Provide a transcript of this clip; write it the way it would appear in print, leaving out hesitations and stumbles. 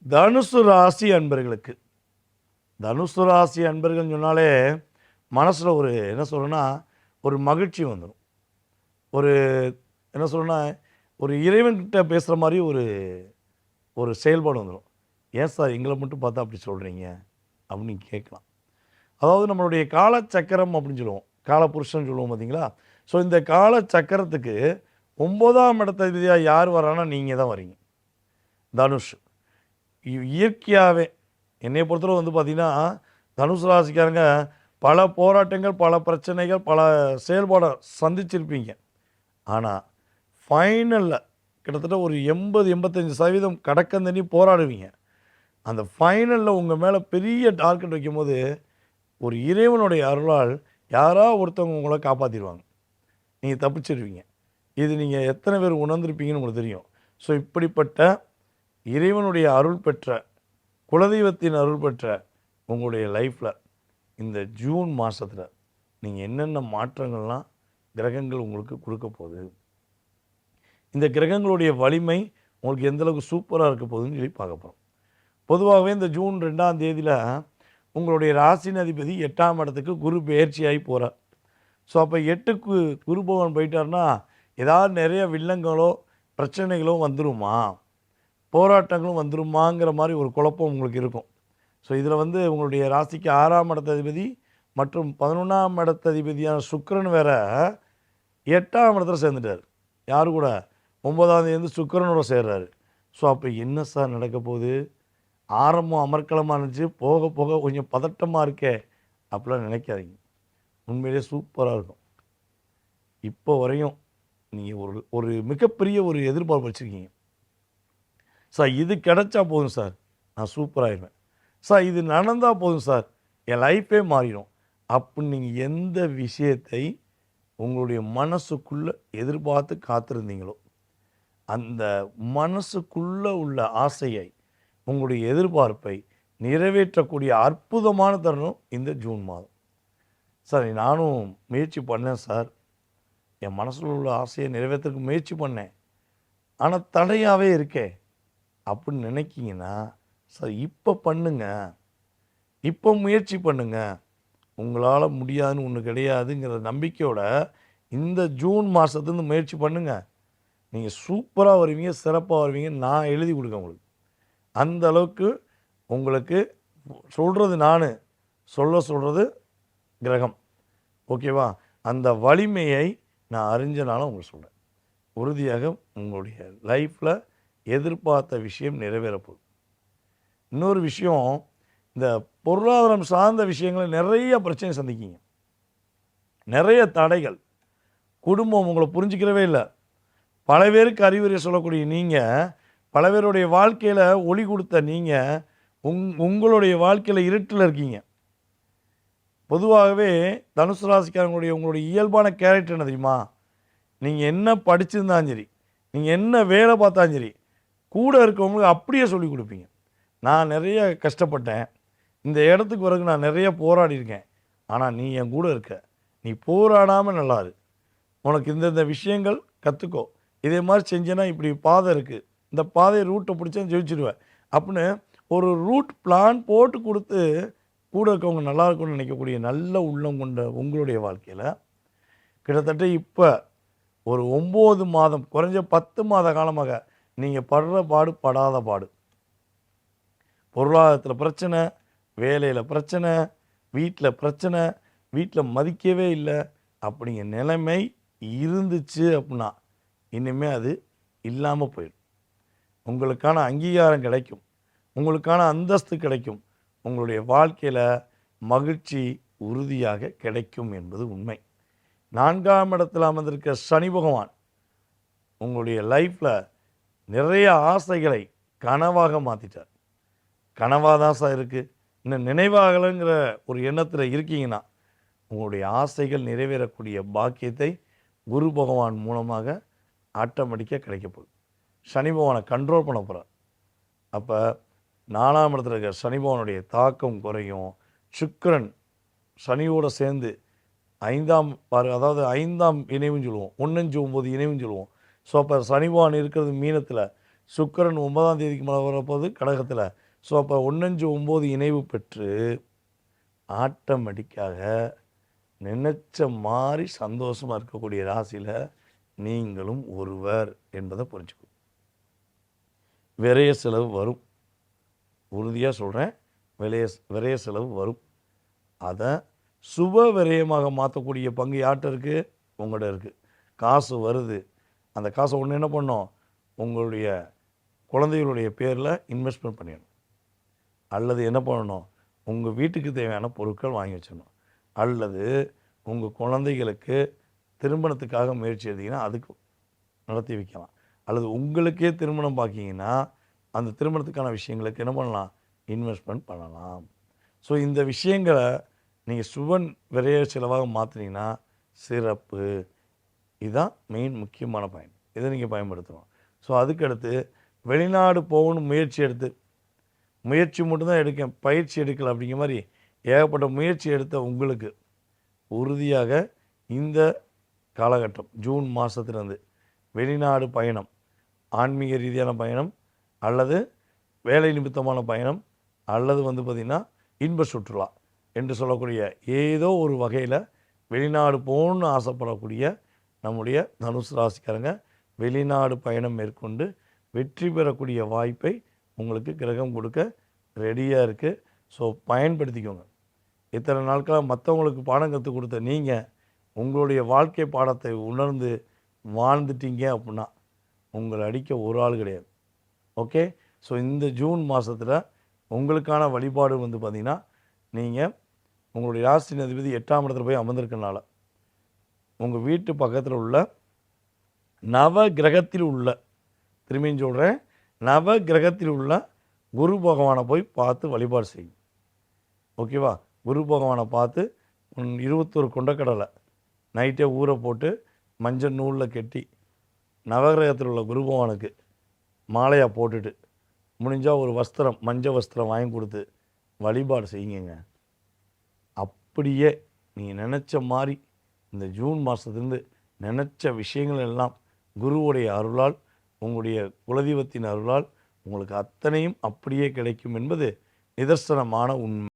தனுசு ராசி அன்பர்களுக்கு, தனுசு ராசி அன்பர்கள் சொன்னாலே மனசில் ஒரு என்ன சொல்கிறேன்னா, ஒரு மகிழ்ச்சி வந்துடும். ஒரு என்ன சொல்கிறேன்னா, ஒரு இறைவன்கிட்ட பேசுகிற மாதிரி ஒரு ஒரு செயல்பாடு வந்துடும். ஏன் சார் எங்களை மட்டும் பார்த்தா அப்படி சொல்கிறீங்க அப்படின்னு நீங்கள் கேட்கலாம். அதாவது நம்மளுடைய காலச்சக்கரம் அப்படின்னு சொல்லுவோம், காலபுருஷன் சொல்லுவோம் பார்த்தீங்களா. ஸோ இந்த காலச்சக்கரத்துக்கு 9ஆம் இடத்ததிபதியாக யார் வரான்னா நீங்கள் தான் வரீங்க, தனுஷ். இயற்கையாகவே என்னை பொறுத்தவரை வந்து பார்த்திங்கன்னா, தனுசு ராசிக்காரங்க பல போராட்டங்கள், பல பிரச்சனைகள், பல செயல்பாடை சந்திச்சிருப்பீங்க. ஆனால் ஃபைனலில் கிட்டத்தட்ட ஒரு 80-85% கடக்கம் தண்ணி போராடுவீங்க. அந்த ஃபைனலில் உங்கள் மேலே பெரிய டார்கெட் வைக்கும்போது ஒரு இறைவனுடைய அருளால் யாராவது ஒருத்தவங்க உங்களை காப்பாற்றிடுவாங்க, நீங்கள் தப்பிச்சிடுவீங்க. இது நீங்கள் எத்தனை பேர் உணர்ந்திருப்பீங்கன்னு உங்களுக்கு தெரியும். ஸோ இப்படிப்பட்ட இறைவனுடைய அருள் பெற்ற, குலதெய்வத்தின் அருள் பெற்ற உங்களுடைய லைஃப்பில் இந்த ஜூன் மாதத்தில் நீங்கள் என்னென்ன மாற்றங்கள்லாம் கிரகங்கள் உங்களுக்கு கொடுக்க போகுது, இந்த கிரகங்களுடைய வலிமை உங்களுக்கு எந்தளவுக்கு சூப்பராக இருக்க போகுதுன்னு சொல்லி பார்க்க போகிறோம். பொதுவாகவே இந்த ஜூன் 2ஆம் தேதியில் உங்களுடைய ராசின் அதிபதி 8ஆம் இடத்துக்கு குரு பெயர்ச்சியாகி போகிறார். ஸோ அப்போ 8க்கு குரு பகவான் போயிட்டார்னா ஏதாவது நிறைய வில்லங்களோ பிரச்சனைகளோ வந்துருமா, போராட்டங்களும் வந்துருமாங்கிற மாதிரி ஒரு குழப்பம் உங்களுக்கு இருக்கும். ஸோ இதில் வந்து உங்களுடைய ராசிக்கு 6ஆம் இடத்ததிபதி மற்றும் 11ஆம் இடத்ததிபதியான சுக்கிரன் வேற 8ஆம் இடத்துல சேர்ந்துட்டார். யார் கூட? 9ஆம் தேதி சுக்கிரனோட சேர்றாரு. ஸோ அப்போ என்ன சார் நடக்க போகுது? ஆரம்பம் அமர்க்கலமாக இருந்துச்சு, போக போக கொஞ்சம் பதட்டமாக இருக்கே அப்படிலாம் நினைக்காதீங்க. உண்மையிலே சூப்பராக இருக்கும். இப்போ வரையும் நீங்கள் ஒரு ஒரு மிகப்பெரிய ஒரு எதிர்பார்ப்பு வச்சுருக்கீங்க. சார் இது கிடைச்சா போதும் சார், நான் சூப்பராகிடுவேன் சார், இது நடந்தால் போதும் சார், என் லைஃபே மாறிடும் அப்படின்னு நீங்கள் எந்த விஷயத்தை உங்களுடைய மனசுக்குள்ளே எதிர்பார்த்து காத்திருந்தீங்களோ, அந்த மனசுக்குள்ளே உள்ள ஆசையை, உங்களுடைய எதிர்பார்ப்பை நிறைவேற்றக்கூடிய அற்புதமான தருணம் இந்த ஜூன் மாதம். சார் நானும் முயற்சி பண்ணேன் சார், என் மனசில் உள்ள ஆசையை நிறைவேற்றக்கு முயற்சி பண்ணேன், ஆனால் தடையாகவே இருக்கே அப்படின்னு நினைக்கிங்கன்னா, சார் இப்போ பண்ணுங்க, இப்போ முயற்சி பண்ணுங்க. உங்களால் முடியாதுன்னு ஒன்று கிடையாதுங்கிற நம்பிக்கையோட இந்த ஜூன் மாதத்துலேருந்து முயற்சி பண்ணுங்கள். நீங்கள் சூப்பராக வருவீங்க, சிறப்பாக வருவீங்க, நான் எழுதி கொடுக்க உங்களுக்கு. அந்த அளவுக்கு உங்களுக்கு சொல்கிறது நான், சொல்கிறது கிரகம். ஓகேவா? அந்த வலிமையை நான் அறிஞ்சனால உங்களுக்கு சொல்கிறேன். உறுதியாக உங்களுடைய லைஃப்பில் எதிர்பார்த்த விஷயம் நிறைவேறப்போகுது. இன்னொரு விஷயம், இந்த பொருளாதாரம் சார்ந்த விஷயங்களை நிறைய பிரச்சனை சந்திக்கிங்க, நிறைய தடைகள். குடும்பம் உங்களை புரிஞ்சிக்கிறவே இல்லை. பல பேருக்கு அறிவுரை சொல்லக்கூடிய நீங்கள், பல பேருடைய வாழ்க்கையில் ஒளி கொடுத்த நீங்கள், உங்களுடைய வாழ்க்கையில் இருட்டில் இருக்கீங்க. பொதுவாகவே தனுசு ராசிக்காரங்களுடைய உங்களுடைய இயல்பான கேரக்டர் என்ன தெரியுமா? நீங்கள் என்ன படிச்சிருந்தாலும் சரி, நீங்கள் என்ன வேலை பார்த்தாலும் சரி, கூட இருக்கவங்களுக்கு அப்படியே சொல்லி கொடுப்பீங்க. நான் நிறைய கஷ்டப்பட்டேன், இந்த இடத்துக்கு வரைக்கும் நான் நிறைய போராடியிருக்கேன், ஆனால் நீ என் கூட இருக்க, நீ போராடாமல் நல்லாரு, உனக்கு இந்தந்த விஷயங்கள் கற்றுக்கோ, இதே மாதிரி செஞ்சேன்னா இப்படி பாதை இருக்குது, இந்த பாதையை ரூட்டை பிடிச்சா ஜெயிச்சிடுவேன் அப்படின்னு ஒரு ரூட் பிளான் போட்டு கொடுத்து கூட இருக்கவங்க நல்லா இருக்கும்னு நினைக்கக்கூடிய நல்ல உள்ளம் கொண்ட உங்களுடைய வாழ்க்கையில் கிட்டத்தட்ட இப்போ ஒரு 9 மாதம், குறைஞ்ச 10 மாத காலமாக நீங்கள் படுற பாடு படாத பாடு. பொருளாதாரத்தில் பிரச்சனை, வேலையில் பிரச்சனை, வீட்டில் பிரச்சனை, வீட்டில் மதிக்கவே இல்லை அப்படிங்கிற நிலைமை இருந்துச்சு அப்படின்னா இனிமேல் அது இல்லாமல் போயிடும். உங்களுக்கான அங்கீகாரம் கிடைக்கும், உங்களுக்கான அந்தஸ்து கிடைக்கும், உங்களுடைய வாழ்க்கையில் மகிழ்ச்சி உறுதியாக கிடைக்கும் என்பது உண்மை. 4ஆம் இடத்தில் அமர்ந்திருக்க சனி பகவான் உங்களுடைய லைஃப்பில் நிறைய ஆசைகளை கனவாக மாற்றிட்டார். கனவாக தான் சார் இருக்குது, இன்னும் நினைவாகலைங்கிற ஒரு எண்ணத்தில் இருக்கீங்கன்னா உங்களுடைய ஆசைகள் நிறைவேறக்கூடிய பாக்கியத்தை குரு பகவான் மூலமாக ஆட்டோமேட்டிக்காக கிடைக்க போகுது. சனி பகவானை கண்ட்ரோல் பண்ண போகிறார். அப்போ 4ஆம் இடத்துல இருக்கிற சனி பகவானுடைய தாக்கம் குறையும். சுக்கிரன் சனியோடு சேர்ந்து 5ஆம் அதாவது 5ஆம் இணைவுன்னு சொல்லுவோம், 1-9 இணைவுன்னு சொல்லுவோம். ஸோ அப்போ சனி பகவான் இருக்கிறது மீனத்தில், சுக்கிரன் 9ஆம் தேதிக்கு மேலே வரப்போகுது கடகத்தில். ஸோ அப்போ 1-5-9 இணைவு பெற்று ஆட்டோமேட்டிக்காக நினைச்ச மாதிரி சந்தோஷமாக இருக்கக்கூடிய ராசியில் நீங்களும் ஒருவர் என்பதை புரிஞ்சுக்கணும். விரைய செலவு வரும், உறுதியாக சொல்கிறேன். விரைய செலவு வரும். அதை சுப விரயமாக மாற்றக்கூடிய பங்கு யார்கிட்ட இருக்குது? உங்கள்கிட்ட இருக்குது. காசு வருது, அந்த காசை ஒன்று என்ன பண்ணோம், உங்களுடைய குழந்தைகளுடைய பேரில் இன்வெஸ்ட்மெண்ட் பண்ணிடணும். அல்லது என்ன பண்ணணும், உங்கள் வீட்டுக்கு தேவையான பொருட்கள் வாங்கி வச்சிடணும். அல்லது உங்கள் குழந்தைகளுக்கு திருமணத்துக்காக முயற்சி எடுத்தீங்கன்னா அதுக்கு நடத்தி வைக்கலாம். அல்லது உங்களுக்கே திருமணம் பார்க்கிங்கன்னா அந்த திருமணத்துக்கான விஷயங்களுக்கு என்ன பண்ணலாம், இன்வெஸ்ட்மெண்ட் பண்ணலாம். ஸோ இந்த விஷயங்களை நீங்கள் சுபன் விரைய செலவாக மாற்றினீங்கன்னா சிறப்பு. இதுதான் மெயின் முக்கியமான பயன். இதை நீங்கள் பயன்படுத்தணும். ஸோ அதுக்கடுத்து வெளிநாடு போகணும் முயற்சி மட்டும்தான் எடுக்கேன், பயிற்சி எடுக்கலை அப்படிங்கிற மாதிரி ஏகப்பட்ட முயற்சி எடுத்த உங்களுக்கு உறுதியாக இந்த காலகட்டம் ஜூன் மாதத்துலேருந்து வெளிநாடு பயணம், ஆன்மீக ரீதியான பயணம், அல்லது வேலை நிமித்தமான பயணம், அல்லது பார்த்திங்கன்னா இன்ப சுற்றுலா என்று சொல்லக்கூடிய ஏதோ ஒரு வகையில் வெளிநாடு போகணுன்னு ஆசைப்படக்கூடிய நம்முடைய தனுசு ராசிக்காரங்க வெளிநாடு பயணம் மேற்கொண்டு வெற்றி பெறக்கூடிய வாய்ப்பை உங்களுக்கு கிரகம் கொடுக்க ரெடியாக இருக்குது. ஸோ பயன்படுத்திக்கோங்க. இத்தனை நாட்களாக மற்றவங்களுக்கு பாடம் கற்றுக் கொடுத்த நீங்கள் உங்களுடைய வாழ்க்கை பாடத்தை உணர்ந்து வாழ்ந்துட்டீங்க அப்படின்னா உங்களை அடிக்க ஒரு ஆள் கிடையாது. ஓகே. ஸோ இந்த ஜூன் மாதத்தில் உங்களுக்கான வழிபாடு பார்த்திங்கன்னா நீங்கள் உங்களுடைய ராசி அதிபதி 8ஆம் இடத்துல போய் அமர்ந்திருக்கனால உங்கள் வீட்டு பக்கத்தில் உள்ள நவ கிரகத்தில் உள்ள, திரும்பியும் சொல்கிறேன், நவ கிரகத்தில் உள்ள குரு பகவானை போய் பார்த்து வழிபாடு செய்யும். ஓகேவா? குரு பகவானை பார்த்து 21 கொண்டக்கடலை நைட்டே ஊற போட்டு மஞ்சள் நூலில் கட்டி நவகிரகத்தில் உள்ள குரு பகவானுக்கு மாலையாக போட்டுட்டு முடிஞ்சால் ஒரு வஸ்திரம், மஞ்சள் வஸ்திரம் வாங்கி கொடுத்து வழிபாடு செய்யுங்க. அப்படியே நீங்கள் நினச்ச மாதிரி இந்த ஜூன் மாதத்துலேருந்து நினச்ச விஷயங்கள் எல்லாம் குருவுடைய அருளால், உங்களுடைய குலதெய்வத்தின் அருளால் உங்களுக்கு அத்தனையும் அப்படியே கிடைக்கும் என்பது நிதர்சனமான உண்மை.